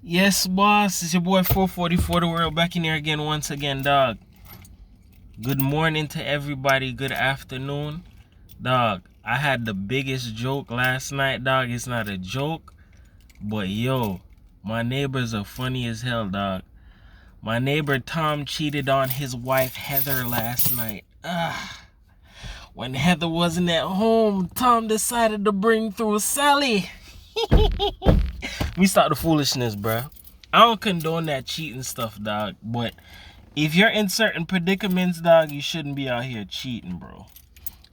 Yes, boss. It's your boy 444 the world back in here again once again, dog. Good morning to everybody. Good afternoon, dog. I had the biggest joke last night, dog. It's not a joke, but yo, my neighbors are funny as hell, dog. My neighbor Tom cheated on his wife Heather last night. When Heather wasn't at home, Tom decided to bring through Sally. We start the foolishness, bro. I don't condone that cheating stuff, dog. But if you're in certain predicaments, dog, you shouldn't be out here cheating, bro.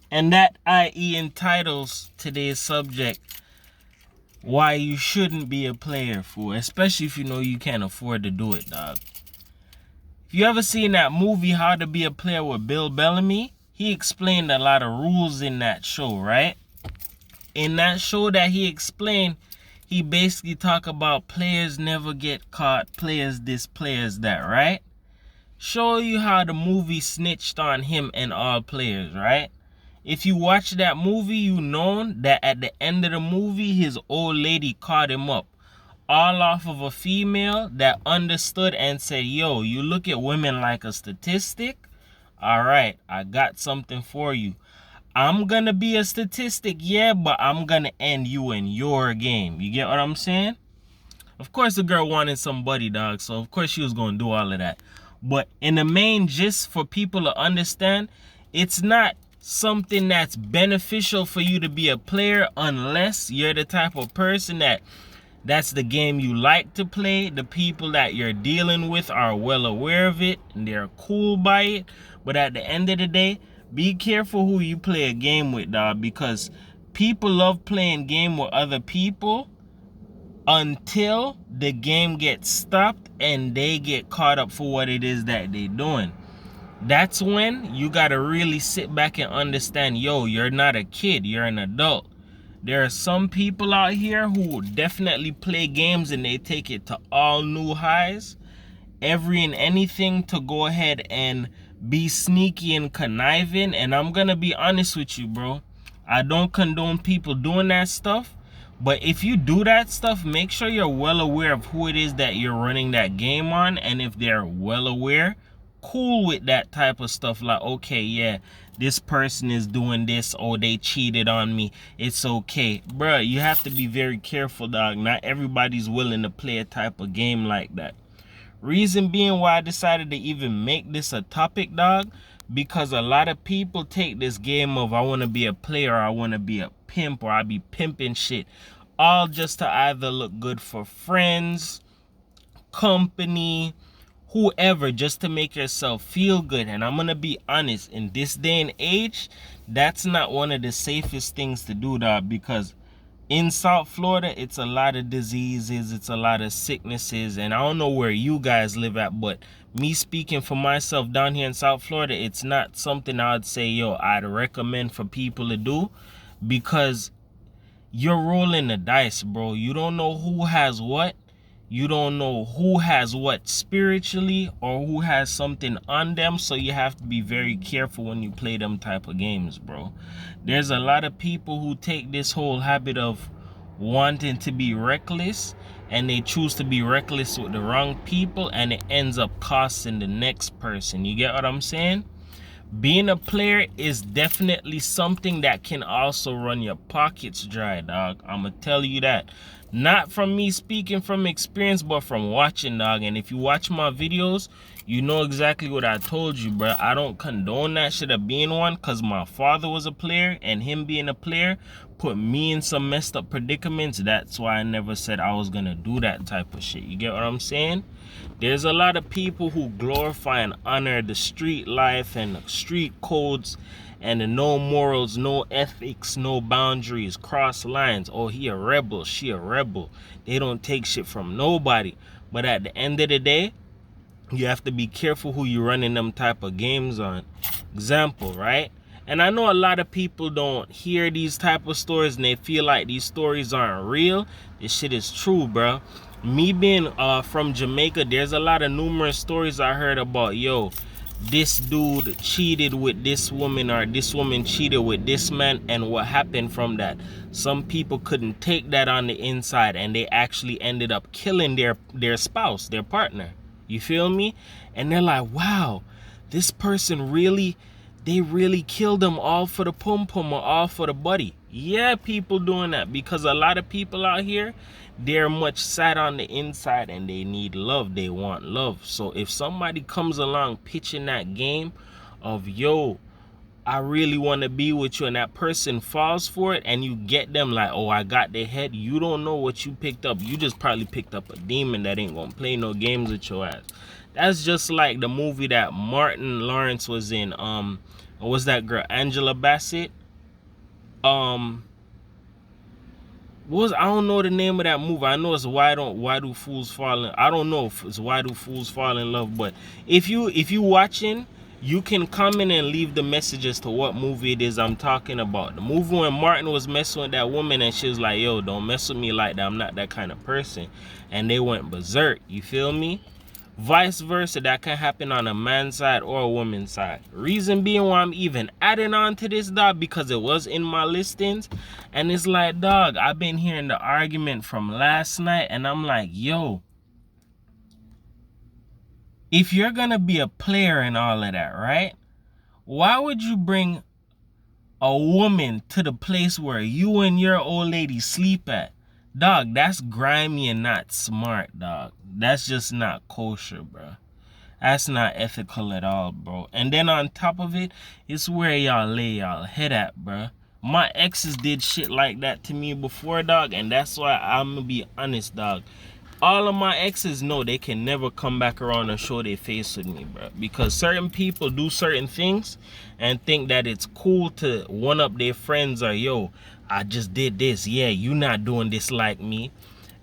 And that i.e. entitles today's subject, why you shouldn't be a player, fool. Especially if you know you can't afford to do it, dog. If you ever seen that movie, How to Be a Player with Bill Bellamy, he explained a lot of rules in that show, right? In that show that he explained, he basically talk about players never get caught, players this, players that, right? Show you how the movie snitched on him and all players, right? If you watch that movie, you know that at the end of the movie, his old lady caught him up. All off of a female that understood and said, yo, you look at women like a statistic? All right, I got something for you. I'm gonna be a statistic, yeah, but I'm gonna end you in your game. You get what I'm saying? Of course the girl wanted somebody, dog, so of course she was gonna do all of that. But in the main gist for people to understand, it's not something that's beneficial for you to be a player unless you're the type of person that's the game you like to play. The people that you're dealing with are well aware of it and they're cool by it. But at the end of the day, be careful who you play a game with, dog, because people love playing game with other people until the game gets stopped and they get caught up for what it is that they're doing. That's when you gotta really sit back and understand, yo, you're not a kid, you're an adult. There are some people out here who definitely play games and they take it to all new highs. Every and anything to go ahead and be sneaky and conniving. And I'm gonna be honest with you, bro. I don't condone people doing that stuff. But if you do that stuff, make sure you're well aware of who it is that you're running that game on. And if they're well aware, cool with that type of stuff. Like, okay, yeah, this person is doing this, or they cheated on me, it's okay. Bruh, you have to be very careful, dog. Not everybody's willing to play a type of game like that. Reason being why I decided to even make this a topic, dog, because a lot of people take this game of I want to be a player, or I want to be a pimp, or I be pimping shit, all just to either look good for friends, company, whoever, just to make yourself feel good. And I'm gonna be honest, in this day and age, that's not one of the safest things to do, dog, because in South Florida, it's a lot of diseases, it's a lot of sicknesses, and I don't know where you guys live at, but me speaking for myself down here in South Florida, it's not something I'd say, yo, I'd recommend for people to do, because you're rolling the dice, bro. You don't know who has what. You don't know who has what spiritually or who has something on them, so you have to be very careful when you play them type of games, bro. There's a lot of people who take this whole habit of wanting to be reckless, and they choose to be reckless with the wrong people, and it ends up costing the next person. You get what I'm saying? Being a player is definitely something that can also run your pockets dry, dog. I'ma tell you that. Not from me speaking from experience, but from watching, dog. And if you watch my videos, you know exactly what I told you, bro. I don't condone that shit of being one, because my father was a player, and him being a player put me in some messed up predicaments. That's why I never said I was gonna do that type of shit. You get what I'm saying? There's a lot of people who glorify and honor the street life and the street codes and the no morals, no ethics, no boundaries, cross lines. Oh, he a rebel, she a rebel. They don't take shit from nobody. But at the end of the day, you have to be careful who you running them type of games on. Example, right? And I know a lot of people don't hear these type of stories and they feel like these stories aren't real. This shit is true, bro. Me being from Jamaica, there's a lot of numerous stories I heard about, yo, this dude cheated with this woman or this woman cheated with this man, and what happened from that. Some people couldn't take that on the inside, and they actually ended up killing their spouse, their partner. You feel me? And they're like, wow, this person really, they really killed them all for the pum pum or all for the buddy. Yeah, people doing that because a lot of people out here, they're much sad on the inside and they need love. They want love. So if somebody comes along pitching that game of, yo, I really want to be with you, and that person falls for it, and you get them like, oh, I got their head, you don't know what you picked up. You just probably picked up a demon that ain't gonna play no games with your ass. That's just like the movie that Martin Lawrence was in. What was that girl, Angela Bassett? I don't know the name of that movie. I know it's Why Do Fools Fall in. I don't know if it's Why Do Fools Fall in Love, but if you watching, you can comment and leave the message as to what movie it is I'm talking about. The movie when Martin was messing with that woman and she was like, yo, don't mess with me like that, I'm not that kind of person, and they went berserk. You feel me? Vice versa, that can happen on a man's side or a woman's side. Reason being why I'm even adding on to this, dog, because it was in my listings. And it's like, dog, I've been hearing the argument from last night, and I'm like, yo, if you're gonna be a player and all of that, right? Why would you bring a woman to the place where you and your old lady sleep at? Dog, that's grimy and not smart, dog. That's just not kosher, bro. That's not ethical at all, bro. And then on top of it, it's where y'all lay y'all head at, bro. My exes did shit like that to me before, dog, and that's why I'm gonna be honest, dog. All of my exes know they can never come back around and show their face with me, bro. Because certain people do certain things and think that it's cool to one up their friends or, yo, I just did this. Yeah, you not doing this like me.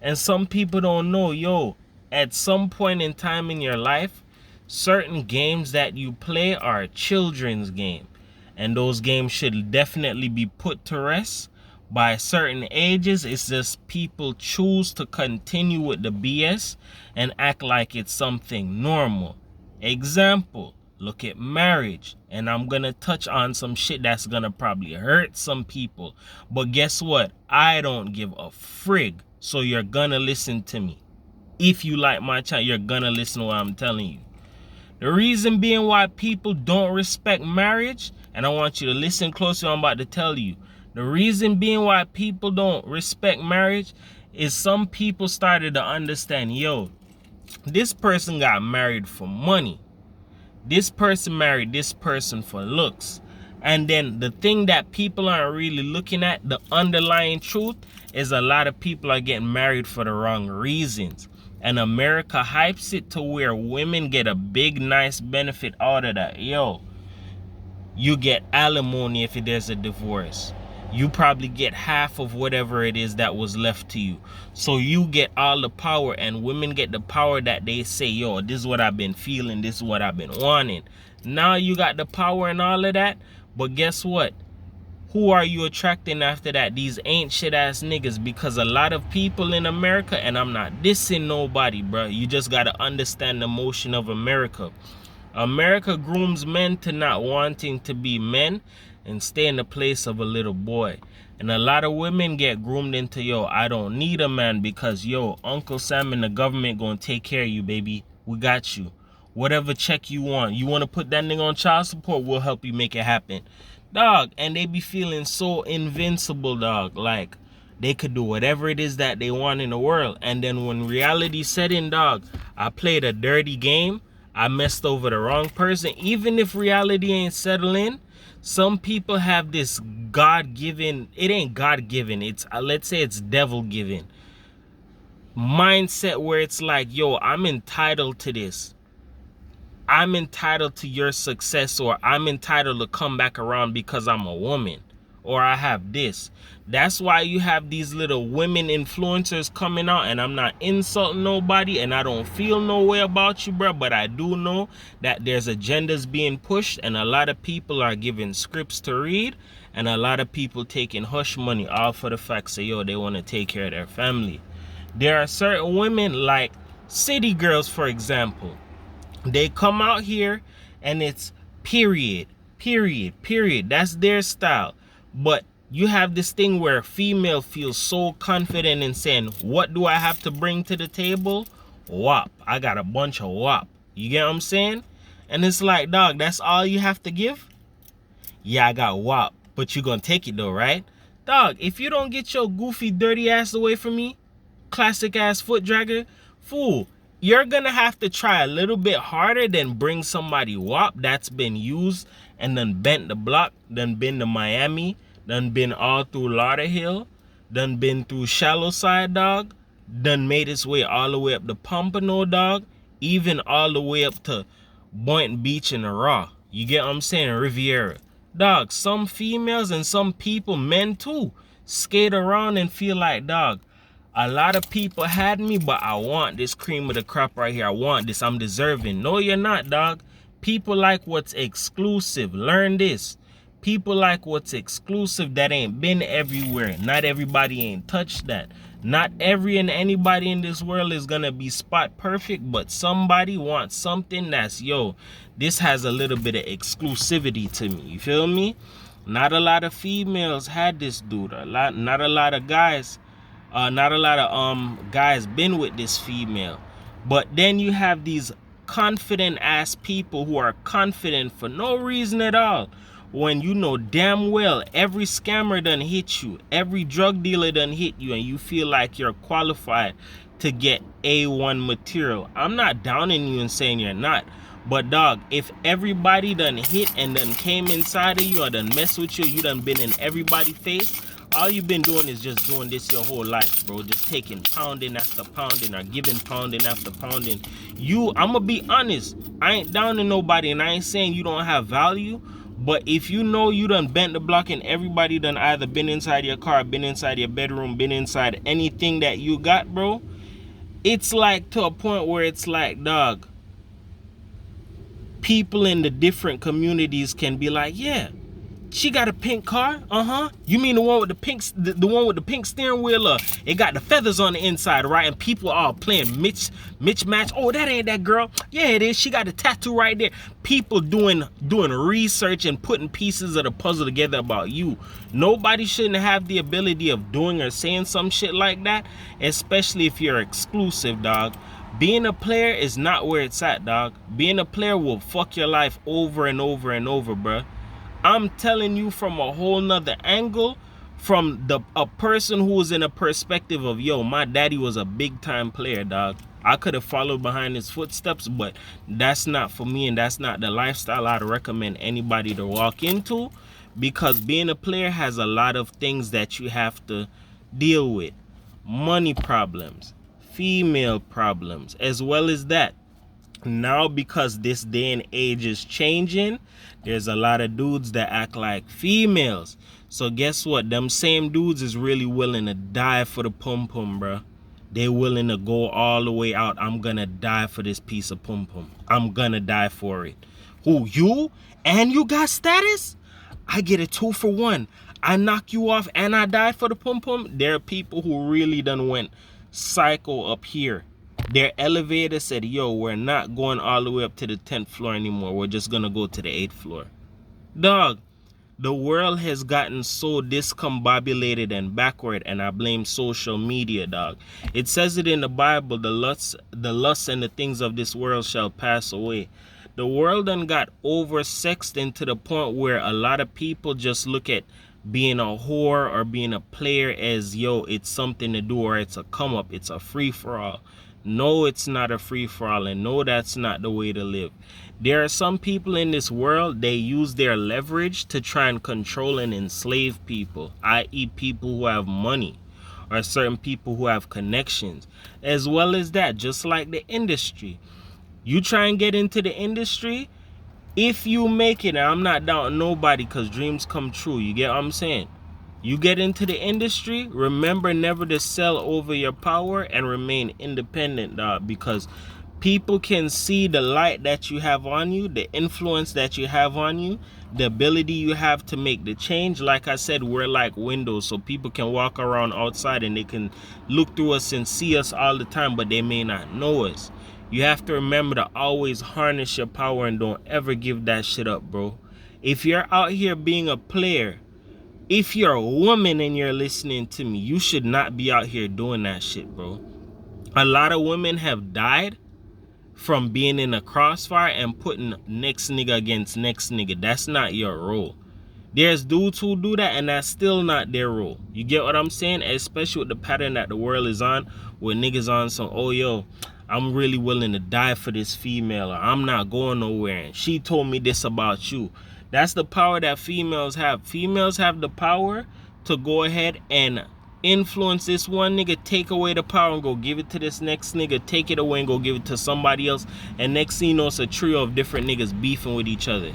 And some people don't know, yo, at some point in time in your life, certain games that you play are children's game. And those games should definitely be put to rest. By certain ages, it's just people choose to continue with the BS and act like it's something normal. Example, look at marriage. And I'm gonna touch on some shit that's gonna probably hurt some people. But guess what? I don't give a frig. So you're gonna listen to me. If you like my channel, you're gonna listen to what I'm telling you. The reason being why people don't respect marriage, and I want you to listen closely, I'm about to tell you. The reason being why people don't respect marriage is some people started to understand, yo, this person got married for money. This person married this person for looks. And then the thing that people aren't really looking at, the underlying truth, is a lot of people are getting married for the wrong reasons. And America hypes it to where women get a big, nice benefit out of that. Yo, you get alimony if there's a divorce. You probably get half of whatever it is that was left to you. So you get all the power, and women get the power that they say, yo, this is what I've been feeling, this is what I've been wanting. Now you got the power and all of that, but guess what? Who are you attracting after that? These ain't shit ass niggas, because a lot of people in America, and I'm not dissing nobody, bro. You just gotta understand the motion of America. America grooms men to not wanting to be men and stay in the place of a little boy. And a lot of women get groomed into, yo, I don't need a man because, yo, Uncle Sam and the government gonna take care of you, baby. We got you. Whatever check you want to put that nigga on child support, we'll help you make it happen. Dog, and they be feeling so invincible, dog. Like, they could do whatever it is that they want in the world. And then when reality set in, dog, I played a dirty game. I messed over the wrong person. Even if reality ain't settling, some people have this God-given, it ain't God-given, it's, let's say it's devil-given mindset where it's like, yo, I'm entitled to this. I'm entitled to your success, or I'm entitled to come back around because I'm a woman, or I have this. That's why you have these little women influencers coming out, and I'm not insulting nobody, and I don't feel no way about you, bro, but I do know that there's agendas being pushed, and a lot of people are given scripts to read, and a lot of people taking hush money all for the fact, say, yo, they want to take care of their family. There are certain women like city girls, for example. They come out here and it's period, period, period. That's their style. But you have this thing where a female feels so confident in saying, what do I have to bring to the table? WAP. I got a bunch of WAP. You get what I'm saying? And it's like, dog, that's all you have to give? Yeah, I got WAP, but you gonna take it though, right? Dog, if you don't get your goofy, dirty ass away from me, classic ass foot dragger, fool, you're gonna have to try a little bit harder than bring somebody WAP that's been used and then bent the block, done been to Miami, done been all through Lauderhill, done been through Shallow Side, dog, done made its way all the way up to Pompano, dog, even all the way up to Boynton Beach and the Raw. You get what I'm saying? Riviera. Dog, some females and some people, men too, skate around and feel like, dog, a lot of people had me, but I want this cream of the crop right here. I want this. I'm deserving. No, you're not, dog. People like what's exclusive. Learn this. People like what's exclusive that ain't been everywhere. Not everybody ain't touched that. Not every and anybody in this world is gonna be spot perfect, but somebody wants something that's, yo, this has a little bit of exclusivity to me. You feel me? Not a lot of females had this dude. Not a lot of guys been with this female. But then you have these confident ass people who are confident for no reason at all, when you know damn well every scammer done hit you, every drug dealer done hit you, and you feel like you're qualified to get A1 material. I'm not downing you and saying you're not, but dog, if everybody done hit and done came inside of you or done mess with you, you done been in everybody's face, all you've been doing is just doing this your whole life, bro. Just taking pounding after pounding or giving pounding after pounding. I'm gonna be honest, I ain't downing nobody and I ain't saying you don't have value, but if you know you done bent the block and everybody done either been inside your car, been inside your bedroom, been inside anything that you got, bro, it's like to a point where it's like, dog, people in the different communities can be like, yeah, she got a pink car. You mean the one with the pink, the one with the pink steering wheel? It got the feathers on the inside, right? And people are playing Mitch match. Oh, that ain't that girl. Yeah, it is. She got a tattoo right there. People doing research and putting pieces of the puzzle together about you. Nobody shouldn't have the ability of doing or saying some shit like that, especially if you're exclusive, dog. Being a player is not where it's at, dog. Being a player will fuck your life over and over and over, bruh. I'm telling you from a whole nother angle, from a person who was in a perspective of, yo, my daddy was a big time player, dog. I could have followed behind his footsteps, but that's not for me, and that's not the lifestyle I'd recommend anybody to walk into, because being a player has a lot of things that you have to deal with. Money problems, female problems, as well as that. Now, because this day and age is changing, there's a lot of dudes that act like females. So guess what? Them same dudes is really willing to die for the pum-pum, bro. They willing to go all the way out. I'm gonna die for this piece of pum-pum. I'm gonna die for it. Who, you? And you got status? I get a 2-for-1. I knock you off and I die for the pum-pum. There are people who really done went psycho up here. Their elevator said, yo, we're not going all the way up to the 10th floor anymore. We're just gonna go to the 8th floor. Dog, the world has gotten so discombobulated and backward, and I blame social media, dog. It says it in the Bible, the lusts and the things of this world shall pass away. The world done got oversexed into the point where a lot of people just look at being a whore or being a player as, yo, it's something to do, or it's a come up, it's a free-for-all. No, it's not a free-for-all, and no, that's not the way to live. There are some people in this world, they use their leverage to try and control and enslave people, i.e. people who have money, or certain people who have connections. As well as that, just like the industry. You try and get into the industry, if you make it, and I'm not doubting nobody because dreams come true, you get what I'm saying? You get into the industry, remember never to sell over your power and remain independent, dog, because people can see the light that you have on you, the influence that you have on you, the ability you have to make the change. Like I said, we're like windows, so people can walk around outside and they can look through us and see us all the time, but they may not know us. You have to remember to always harness your power and don't ever give that shit up, bro. If you're out here being a player, if you're a woman and you're listening to me, you should not be out here doing that shit, bro. A lot of women have died from being in a crossfire and putting next nigga against next nigga. That's not your role. There's dudes who do that and that's still not their role. You get what I'm saying? Especially with the pattern that the world is on, where niggas on some, oh yo, I'm really willing to die for this female, or I'm not going nowhere and she told me this about you. That's the power that females have. Females have the power to go ahead and influence this one nigga, take away the power and go give it to this next nigga, take it away and go give it to somebody else, and next thing you know, it's a trio of different niggas beefing with each other.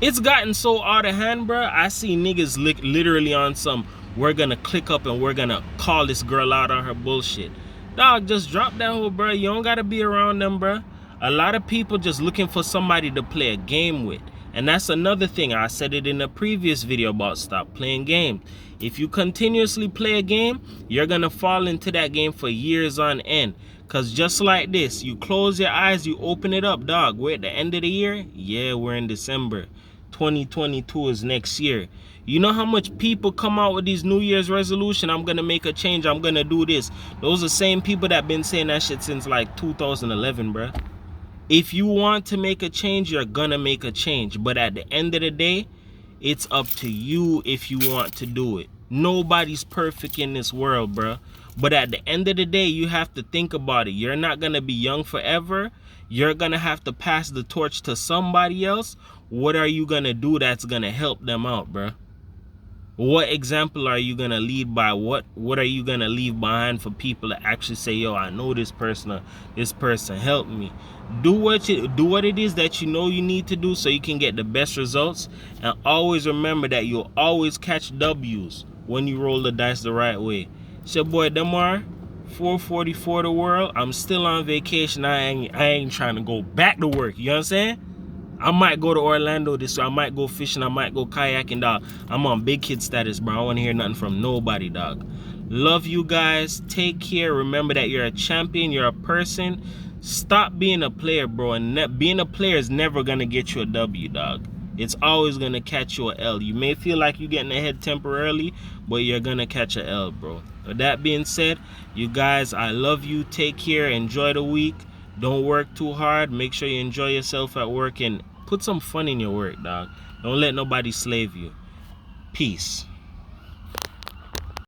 It's gotten so out of hand, bro. I see niggas literally on some, we're gonna click up and we're gonna call this girl out on her bullshit. Dog, just drop that hoe, bro. You don't gotta be around them, bro. A lot of people just looking for somebody to play a game with. And that's another thing. I said it in a previous video about stop playing games. If you continuously play a game, you're gonna fall into that game for years on end. Cause just like this, you close your eyes, you open it up, dog. We're at the end of the year? Yeah, we're in December. 2022 is next year. You know how much people come out with these New Year's resolution? I'm gonna make a change, I'm gonna do this. Those are the same people that been saying that shit since like 2011, bruh. If you want to make a change, you're gonna make a change. But at the end of the day, it's up to you if you want to do it. Nobody's perfect in this world, bruh. But at the end of the day, you have to think about it. You're not gonna be young forever. You're gonna have to pass the torch to somebody else. What are you gonna do that's gonna help them out, bruh? What example are you gonna lead by? What are you gonna leave behind for people to actually say, yo, I know this person, or this person helped me? Do what it is that you know you need to do so you can get the best results. And always remember that you'll always catch W's when you roll the dice the right way. It's your boy Demar, 444 the world. I'm still on vacation. I ain't trying to go back to work. You know what I'm saying? I might go to Orlando this year. I might go fishing. I might go kayaking, dog. I'm on big kid status, bro. I don't want to hear nothing from nobody, dog. Love you guys. Take care. Remember that you're a champion. You're a person. Stop being a player, bro. And being a player is never going to get you a W, dog. It's always going to catch you a L. You may feel like you're getting ahead temporarily, but you're going to catch a L, bro. With that being said, you guys, I love you. Take care. Enjoy the week. Don't work too hard. Make sure you enjoy yourself at work and put some fun in your work, dog. Don't let nobody slave you. Peace.